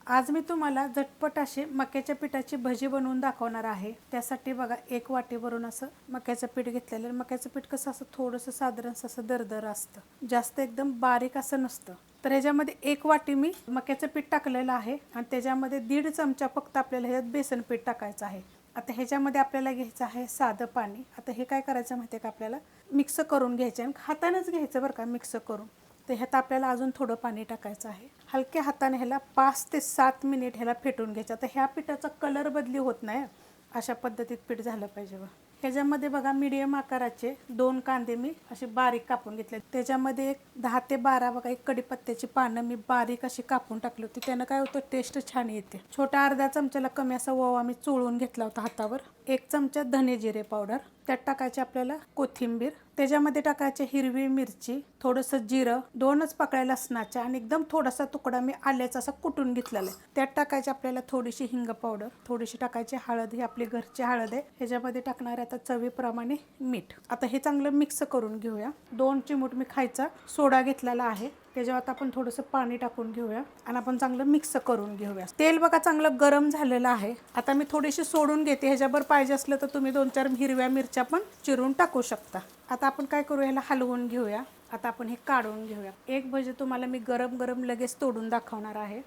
आज मी तुम्हाला झटपट अशी मक्याच्या पिठाची भजी बनवून दाखवणार आहे। त्यासाठी बघा 1 वाटी भरून असं मक्याचं पीठ घेतलेलं आहे। मक्याचं पीठ कसं असं थोडंसं साधारण असं दरदर असतं, जास्त एकदम बारीक असं नसतं। तर ह्याच्यामध्ये 1 वाटी मी मक्याचं पीठ टाकलेलं आहे आणि त्याच्यामध्ये 1.5 चमचा फक्त आपल्याला ह्याच्यात बेसन पीठ टाकायचं आहे। आता ह्याच्यामध्ये आपल्याला घ्यायचं आहे साधं पाणी। आता हे काय करायचं माहिती आहे का, आपल्याला मिक्स करून घ्यायचं आहे, हातानेच घ्यायचं बरं का मिक्स करून। तर ह्यात आपल्याला अजून थोडं पाणी टाकायचं आहे। हलक्या हाताने ह्याला 5 ते 7 मिनिट ह्याला फेटून घ्यायचं। तर ह्या पिठाचा कलर बदली होत नाही, अशा पद्धतीत पीठ झालं पाहिजे। ह्याच्यामध्ये बघा मीडियम आकाराचे 2 कांदे मी असे बारीक कापून घेतले। त्याच्यामध्ये एक 10 ते 12 बघा एक कढीपत्त्याची पानं मी बारीक अशी कापून टाकली होती। त्यानं काय होतं, टेस्ट छान येते। छोटा अर्धा चमच्याला कमी असा ओवा मी चोळून घेतला होता हातावर। 1 चमचा धने जिरे पावडर, त्यात टाकायचे आपल्याला कोथिंबीर, त्याच्यामध्ये टाकायचे हिरवी मिरची, थोडंसं जिरं, 2च पाकळ्या लसणाच्या आणि एकदम थोडासा तुकडा मी आल्याचा असा कुटून घेतलेला आहे। त्यात टाकायचे आपल्याला थोडीशी हिंग पावडर, थोडीशी टाकायची हळद, ही आपली घरची हळद आहे। ह्याच्यामध्ये टाकणार आता चवीप्रमाणे मीठ। आता हे चांगलं मिक्स करून घेऊया। 2 चिमूट मी खायचा सोडा घेतलेला आहे, त्याच्यावर आपण थोडंसं पाणी टाकून घेऊया आणि आपण चांगलं मिक्स करून घेऊया। तेल बघा चांगलं गरम झालेलं आहे। आता मी थोडीशी सोडून घेते, ह्याच्यावर पाहिजे असलं तर तुम्ही 2-4 हिरव्या मिरच्या पण चिरून टाकू शकता। आता आपण काय करूया, ह्याला हलवून घेऊया। आता आपण हे काढून घेऊया। एक भजी तुम्हाला मी गरम गरम लगेच तोडून दाखवणार आहे।